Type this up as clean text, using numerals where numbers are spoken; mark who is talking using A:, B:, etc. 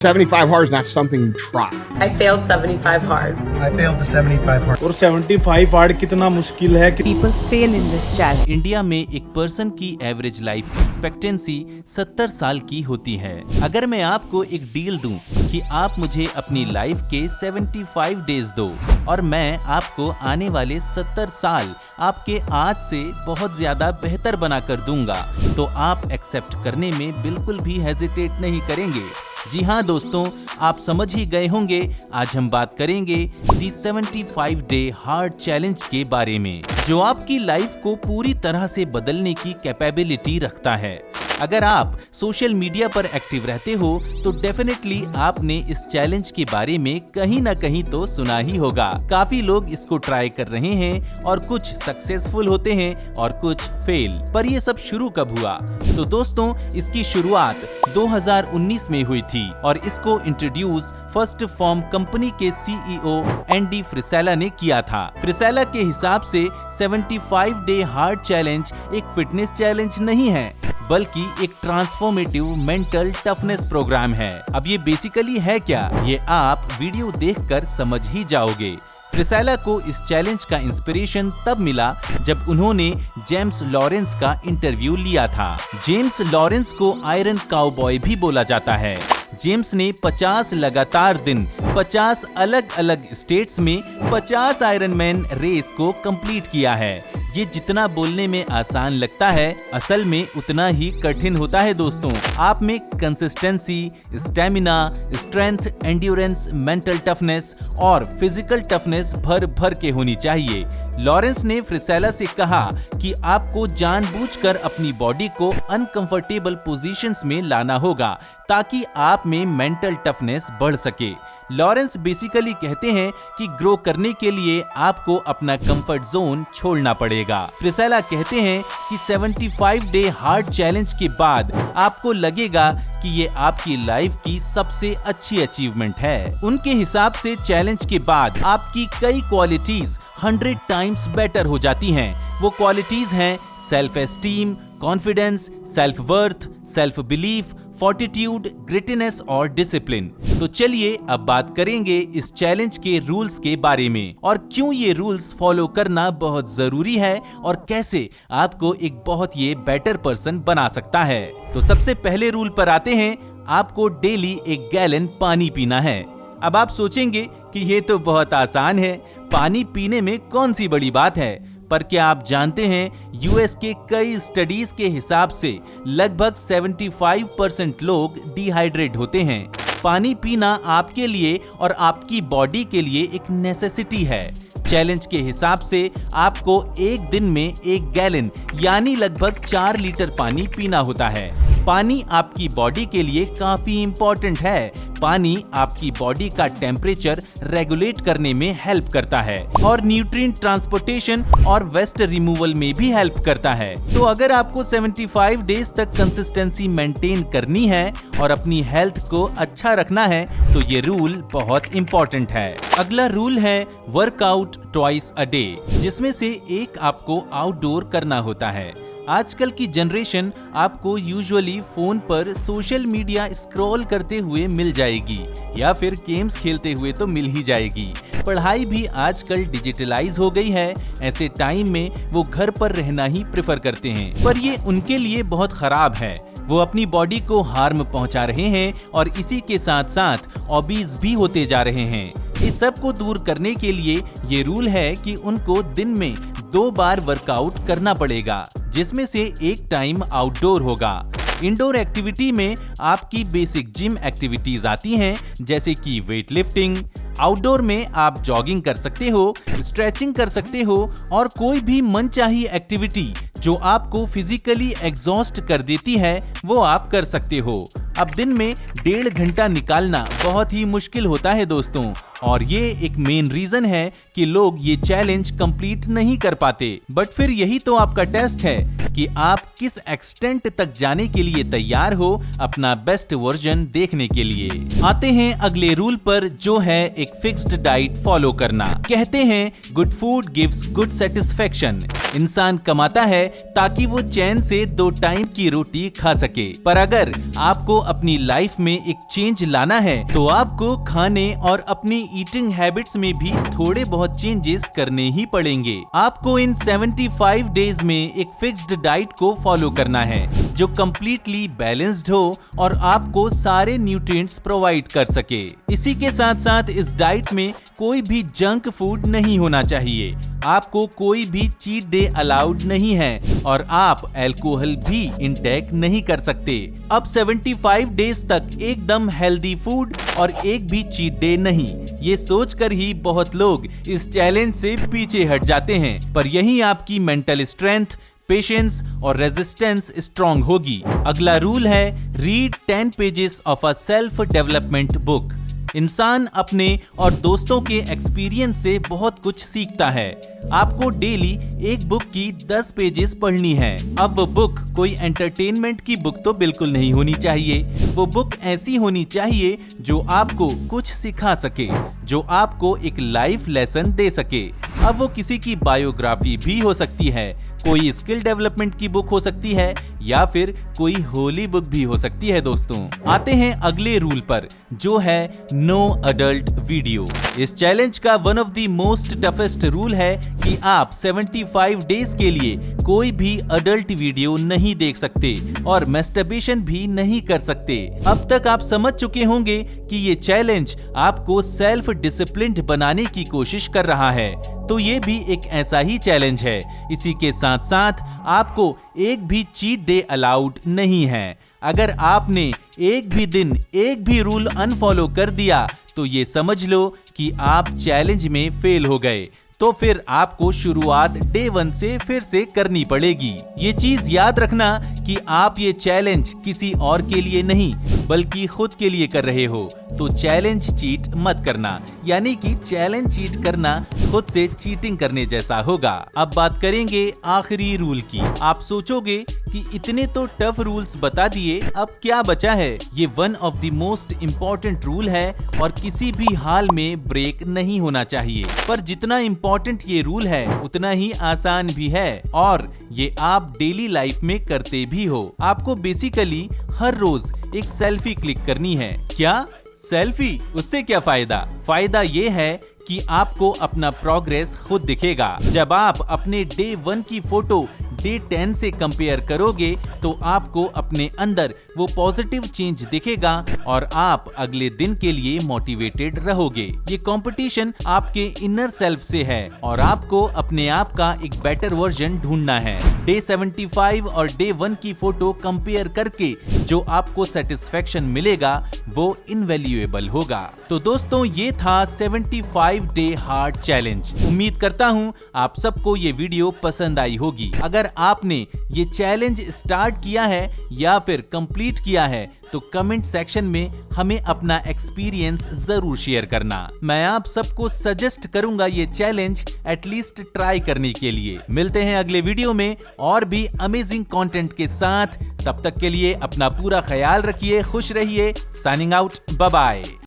A: 75 hard is not something you try.
B: I failed 75 hard.
C: I failed the 75 hard.
D: और 75 hard कितना मुश्किल है कि
E: People fail in this challenge.
F: India में एक पर्सन की एवरेज लाइफ एक्सपेक्टेंसी 70 साल की होती है। अगर मैं आपको एक डील दूं कि आप मुझे अपनी लाइफ के 75 डेज दो और मैं आपको आने वाले 70 साल आपके आज से बहुत ज्यादा बेहतर बनाकर दूंगा, तो आप एक्सेप्ट करने में बिल्कुल भी हेजिटेट नहीं करेंगे। जी हाँ दोस्तों, आप समझ ही गए होंगे, आज हम बात करेंगे दी 75 डे हार्ड चैलेंज के बारे में, जो आपकी लाइफ को पूरी तरह से बदलने की कैपेबिलिटी रखता है। अगर आप सोशल मीडिया पर एक्टिव रहते हो तो डेफिनेटली आपने इस चैलेंज के बारे में कहीं ना कहीं तो सुना ही होगा। काफी लोग इसको ट्राई कर रहे हैं और कुछ सक्सेसफुल होते हैं और कुछ फेल। पर ये सब शुरू कब हुआ? तो दोस्तों, इसकी शुरुआत 2019 में हुई थी और इसको इंट्रोड्यूस फर्स्ट फॉर्म कंपनी के सीईओ एंडी फ्रिसेला ने किया था। फ्रिसेला के हिसाब से 75 डे हार्ड चैलेंज एक फिटनेस चैलेंज नहीं है, बल्कि एक ट्रांसफॉर्मेटिव मेंटल टफनेस प्रोग्राम है। अब ये बेसिकली है क्या, ये आप वीडियो देखकर समझ ही जाओगे। फ्रिसेला को इस चैलेंज का इंस्पिरेशन तब मिला जब उन्होंने जेम्स लॉरेंस का इंटरव्यू लिया था। जेम्स लॉरेंस को आयरन काउबॉय भी बोला जाता है। जेम्स ने 50 लगातार दिन 50 अलग अलग स्टेट्स में 50 आयरन मैन रेस को कंप्लीट किया है। ये जितना बोलने में आसान लगता है, असल में उतना ही कठिन होता है दोस्तों। आप में consistency, stamina, strength, endurance, mental toughness और फिजिकल टफनेस भर भर के होनी चाहिए। लॉरेंस ने फ्रिसेला से कहा कि आपको जानबूझकर अपनी बॉडी को अनकंफर्टेबल पोजीशंस में लाना होगा ताकि आप में मेंटल टफनेस बढ़ सके। लॉरेंस बेसिकली कहते हैं कि ग्रो करने के लिए आपको अपना कंफर्ट जोन छोड़ना पड़ेगा। फ्रिसेला कहते हैं कि 75 डे हार्ड चैलेंज के बाद आपको लगेगा कि ये आपकी लाइफ की सबसे अच्छी अचीवमेंट है। उनके हिसाब से चैलेंज के बाद आपकी कई क्वालिटीज 100 टाइम्स बेटर हो जाती हैं। वो क्वालिटीज हैं self esteem, confidence, self worth, self belief, fortitude, grittiness और डिसिप्लिन। तो चलिए अब बात करेंगे इस चैलेंज के रूल्स के बारे में और क्यों ये रूल्स फॉलो करना बहुत जरूरी है और कैसे आपको एक बहुत ये बेटर पर्सन बना सकता है। तो सबसे पहले रूल पर आते हैं, आपको डेली 1 गैलन पानी पीना है। अब आप सोचेंगे कि ये तो बहुत आसान है, पानी पीने में कौन सी बड़ी बात है। पर क्या आप जानते हैं, यूएस के कई स्टडीज के हिसाब से लगभग 75% लोग डिहाइड्रेट होते हैं। पानी पीना आपके लिए और आपकी बॉडी के लिए एक नेसेसिटी है। चैलेंज के हिसाब से आपको एक दिन में 1 गैलन यानी लगभग 4 लीटर पानी पीना होता है। पानी आपकी बॉडी के लिए काफी इंपॉर्टेंट है। पानी आपकी बॉडी का टेम्परेचर रेगुलेट करने में हेल्प करता है और न्यूट्रिएंट ट्रांसपोर्टेशन और वेस्ट रिमूवल में भी हेल्प करता है। तो अगर आपको 75 डेज तक कंसिस्टेंसी मेंटेन करनी है और अपनी हेल्थ को अच्छा रखना है, तो ये रूल बहुत इंपॉर्टेंट है। अगला रूल है वर्कआउट ट्वाइस अ डे, जिसमें से एक आपको आउटडोर करना होता है। आजकल की जनरेशन आपको यूजुअली फोन पर सोशल मीडिया स्क्रॉल करते हुए मिल जाएगी या फिर गेम्स खेलते हुए तो मिल ही जाएगी। पढ़ाई भी आजकल डिजिटलाइज हो गई है, ऐसे टाइम में वो घर पर रहना ही प्रेफर करते हैं। पर ये उनके लिए बहुत खराब है। वो अपनी बॉडी को हार्म पहुंचा रहे हैं और इसी के साथ साथ ओबीज भी होते जा रहे हैं। इस सब को दूर करने के लिए ये रूल है कि उनको दिन में 2 बार वर्कआउट करना पड़ेगा, जिसमें से एक टाइम आउटडोर होगा। इंडोर एक्टिविटी में आपकी बेसिक जिम एक्टिविटीज आती हैं, जैसे कि वेट लिफ्टिंग। आउटडोर में आप जॉगिंग कर सकते हो, स्ट्रेचिंग कर सकते हो और कोई भी मनचाही एक्टिविटी जो आपको फिजिकली एग्जॉस्ट कर देती है, वो आप कर सकते हो। अब दिन में 1.5 घंटा निकालना बहुत ही मुश्किल होता है दोस्तों, और ये एक मेन रीजन है कि लोग ये चैलेंज कंप्लीट नहीं कर पाते। बट फिर यही तो आपका टेस्ट है कि आप किस एक्सटेंट तक जाने के लिए तैयार हो अपना बेस्ट वर्जन देखने के लिए। आते हैं अगले रूल पर, जो है एक फिक्स्ड डाइट फॉलो करना। कहते हैं good food gives good satisfaction. इंसान कमाता है ताकि वो चैन से 2 टाइम की रोटी खा सके, पर अगर आपको अपनी लाइफ में एक चेंज लाना है तो आपको खाने और अपनी ईटिंग हैबिट्स में भी थोड़े बहुत चेंजेस करने ही पड़ेंगे। आपको इन 75 डेज में एक फिक्स्ड डाइट को फॉलो करना है जो कंप्लीटली बैलेंस्ड हो और आपको सारे न्यूट्रिएंट्स प्रोवाइड कर सके। इसी के साथ साथ इस डाइट में कोई भी जंक फूड नहीं होना चाहिए, आपको कोई भी चीट डे अलाउड नहीं है और आप अल्कोहल भी इंटेक नहीं कर सकते। अब 75 डेज तक एकदम हेल्दी फूड और एक भी चीट डे नहीं, ये सोचकर ही बहुत लोग इस चैलेंज से पीछे हट जाते हैं, पर यही आपकी मेंटल स्ट्रेंथ, पेशेंस और रेजिस्टेंस स्ट्रॉन्ग होगी। अगला रूल है read 10 pages of a self development book. इंसान अपने और दोस्तों के एक्सपीरियंस से बहुत कुछ सीखता है। आपको डेली एक बुक की 10 पेजेस पढ़नी है। अब वो बुक कोई एंटरटेनमेंट की बुक तो बिल्कुल नहीं होनी चाहिए, वो बुक ऐसी होनी चाहिए जो आपको कुछ सिखा सके, जो आपको एक लाइफ लेसन दे सके। अब वो किसी की बायोग्राफी भी हो सकती है, कोई स्किल डेवलपमेंट की बुक हो सकती है या फिर कोई होली बुक भी हो सकती है। दोस्तों आते हैं अगले रूल पर, जो है नो अडल्ट वीडियो। इस चैलेंज का one of the most toughest rule है कि आप 75 डेज के लिए कोई भी अडल्ट वीडियो नहीं देख सकते और मैस्टरबेशन भी नहीं कर सकते। अब तक आप समझ चुके होंगे कि ये चैलेंज आपको सेल्फ डिसिप्लिन्ड बनाने की कोशिश कर रहा है, तो ये भी एक ऐसा ही चैलेंज है। इसी के साथ साथ आपको एक भी चीट डे अलाउड नहीं है। अगर आपने एक भी दिन एक भी रूल अनफॉलो कर दिया तो ये समझ लो कि आप चैलेंज में फेल हो गए, तो फिर आपको शुरुआत डे 1 से फिर से करनी पड़ेगी। ये चीज याद रखना कि आप ये चैलेंज किसी और के लिए नहीं बल्कि खुद के लिए कर रहे हो, तो चैलेंज चीट मत करना, यानी कि चैलेंज चीट करना खुद से चीटिंग करने जैसा होगा। अब बात करेंगे आखिरी रूल की। आप सोचोगे कि इतने तो टफ रूल्स बता दिए, अब क्या बचा है? ये one of the most important rule है और किसी भी हाल में ब्रेक नहीं होना चाहिए। पर जितना इम्पोर्टेंट ये रूल है उतना ही आसान भी है और ये आप डेली लाइफ में करते भी हो। आपको बेसिकली हर रोज एक सेल्फी क्लिक करनी है। क्या सेल्फी? उससे क्या फायदा? फायदा ये है कि आपको अपना प्रोग्रेस खुद दिखेगा। जब आप अपने डे 1 की फोटो डे 10 से कंपेयर करोगे तो आपको अपने अंदर वो पॉजिटिव चेंज दिखेगा और आप अगले दिन के लिए मोटिवेटेड रहोगे। ये कंपटीशन आपके इनर सेल्फ से है और आपको अपने आप का एक बेटर वर्जन ढूंढना है। डे 75 और डे 1 की फोटो कंपेयर करके जो आपको सेटिस्फेक्शन मिलेगा वो इनवैल्यूएबल होगा। तो दोस्तों ये था 75 डे हार्ड चैलेंज। उम्मीद करता हूँ आप सबको ये वीडियो पसंद आई होगी। अगर आपने ये चैलेंज स्टार्ट किया है या फिर कंप्लीट किया है तो कमेंट सेक्शन में हमें अपना एक्सपीरियंस जरूर शेयर करना। मैं आप सबको सजेस्ट करूंगा ये चैलेंज एटलीस्ट ट्राई करने के लिए। मिलते हैं अगले वीडियो में और भी अमेजिंग कंटेंट के साथ। तब तक के लिए अपना पूरा ख्याल रखिए, खुश रहिए। Signing out, bye bye.